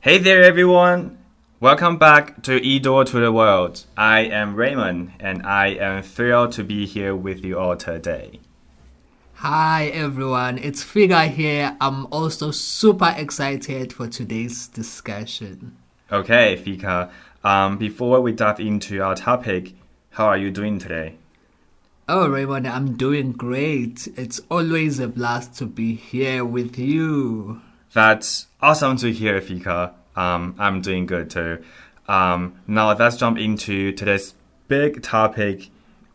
Hey there, everyone! Welcome back to E-Door to the World. I am Raymond, and I am thrilled to be here with you all today. Hi, everyone. It's Figa here. I'm also super excited for today's discussion. Okay, Fika. Before we dive into our topic, how are you doing today? Oh, Raymond, I'm doing great. It's always a blast to be here with you. That's awesome to hear, Fika. I'm doing good too. Now let's jump into today's big topic,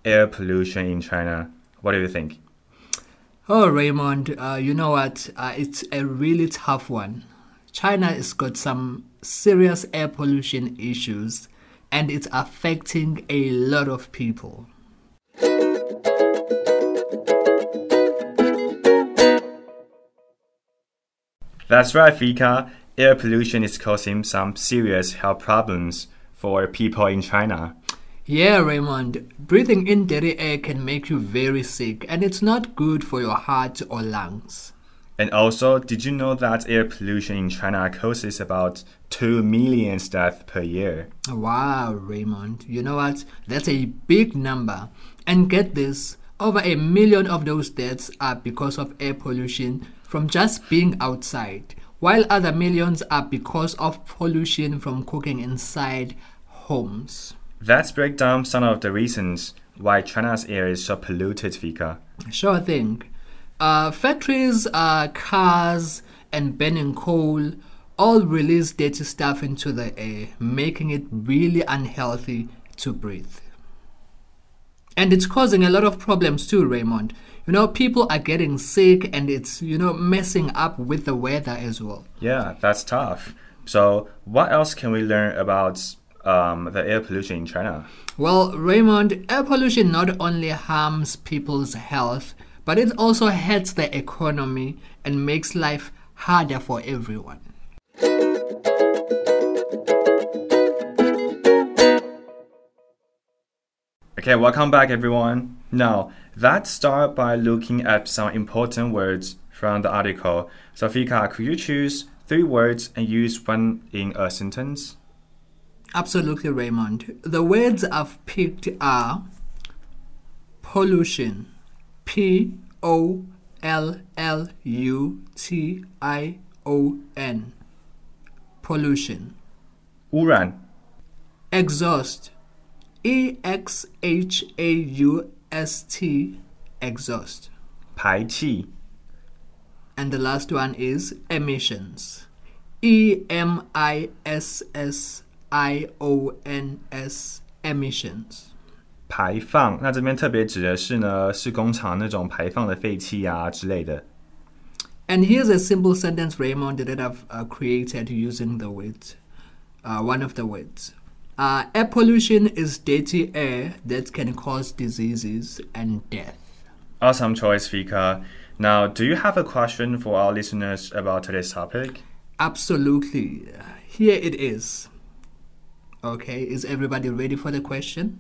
air pollution in China. What do you think? Oh, Raymond, you know what? It's a really tough one. China has got some serious air pollution issues, and it's affecting a lot of people. That's right, Fika. Air pollution is causing some serious health problems for people in China. Yeah, Raymond, breathing in dirty air can make you very sick, and it's not good for your heart or lungs. And also, did you know that air pollution in China causes about 2 million deaths per year? Wow, Raymond, you know what? That's a big number. And get this, over 1 million of those deaths are because of air pollution from just being outside, while other millions are because of pollution from cooking inside homes. Let's break down some of the reasons why China's air is so polluted, Fika. Sure thing. Factories, cars, and burning coal all release dirty stuff into the air, making it really unhealthy to breathe. And it's causing a lot of problems too, Raymond. You know, people are getting sick, and it's, messing up with the weather as well. Yeah, that's tough. So what else can we learn about the air pollution in China? Well, Raymond, air pollution not only harms people's health, but it also hurts the economy and makes life harder for everyone. Okay, welcome back, everyone. Now, let's start by looking at some important words from the article. So, Fika, could you choose 3 words and use one in a sentence? Absolutely, Raymond. The words I've picked are pollution, Pollution, pollution. 污染 Exhaust, Exhaust, exhaust. 排气 And the last one is emissions, Emissions, emissions. 排放，那这边特别指的是呢，是工厂那种排放的废气啊之类的。And here's a simple sentence, Raymond, that I've created using the words, one of the words. Air pollution is dirty air that can cause diseases and death. Awesome choice, Fika. Now, do you have a question for our listeners about today's topic? Absolutely. Here it is. Okay, is everybody ready for the question?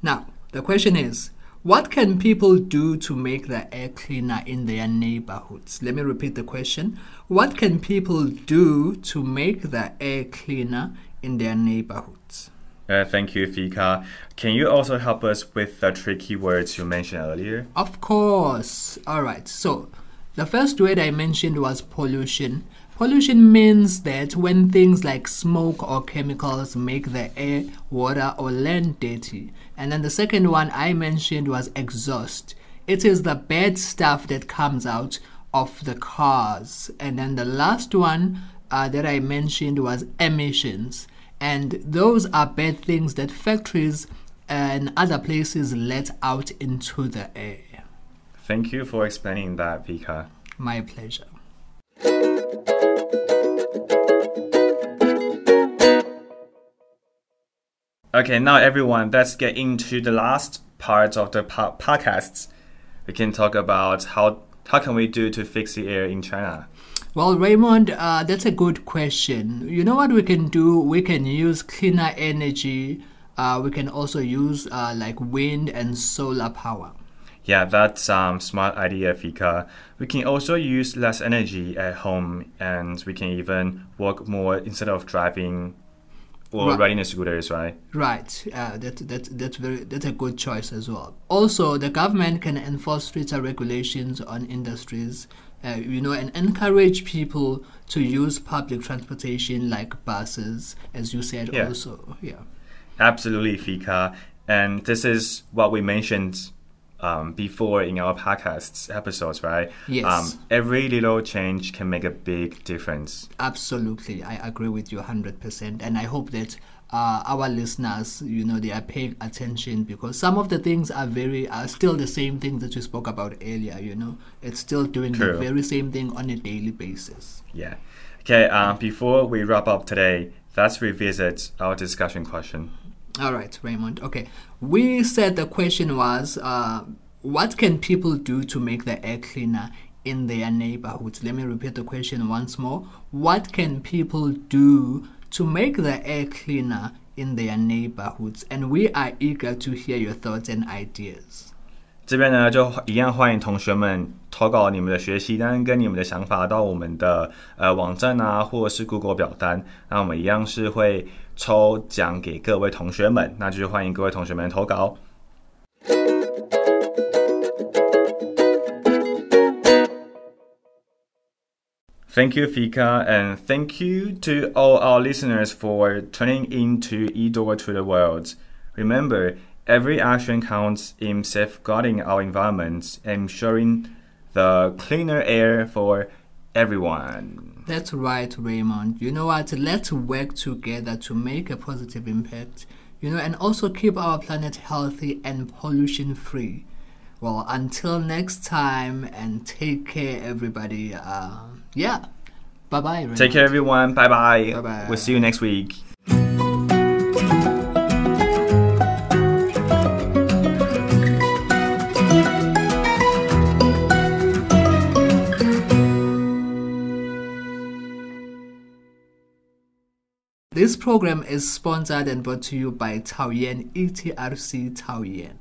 Now, the question is, what can people do to make the air cleaner in their neighborhoods? Let me repeat the question. What can people do to make the air cleaner in their neighborhoods? Thank you, Fika. Can you also help us with the tricky words you mentioned earlier? Of course. All right. So, the first word I mentioned was pollution. Pollution means that when things like smoke or chemicals make the air, water, or land dirty. And then the second one I mentioned was exhaust. It is the bad stuff that comes out of the cars. And then the last one that I mentioned was emissions. And those are bad things that factories and other places let out into the air. Thank you for explaining that, Fika. My pleasure. Okay, now everyone, let's get into the last part of the podcast. We can talk about how can we do to fix the air in China. Well, Raymond, that's a good question. You know what we can do? We can use cleaner energy. We can also use like wind and solar power. Yeah, that's smart idea, Fika. We can also use less energy at home, and we can even walk more instead of driving or riding the scooters, right? Right. That's a good choice as well. Also, the government can enforce stricter regulations on industries, and encourage people to use public transportation like buses, as you said. Yeah. Also. Yeah. Absolutely, Fika. And this is what we mentioned before in our podcast episodes, right? Yes. Every little change can make a big difference. Absolutely. I agree with you 100%. And I hope that our listeners, they are paying attention, because some of the things are still the same things that we spoke about earlier, It's still doing True. the very same thing on a daily basis. Yeah. Okay, before we wrap up today, let's revisit our discussion question. All right, Raymond. Okay. We said the question was, what can people do to make the air cleaner in their neighborhoods? Let me repeat the question once more. What can people do to make the air cleaner in their neighborhoods? And we are eager to hear your thoughts and ideas. 这边呢，就一样欢迎同学们投稿你们的学习单跟你们的想法到我们的网站啊，或者是 Google 表单。那我们一样是会抽奖给各位同学们，那就是欢迎各位同学们投稿。Thank you, Fika, and thank you to all our listeners for tuning in to eDoor to the World. Remember, every action counts in safeguarding our environment and ensuring the cleaner air for everyone. That's right, Raymond. You know what? Let's work together to make a positive impact, and also keep our planet healthy and pollution-free. Well, until next time, and take care, everybody. Bye-bye, Raymond. Take care, everyone. Bye-bye. Bye-bye. We'll see you next week. This program is sponsored and brought to you by Taoyuan ETRC Taoyuan.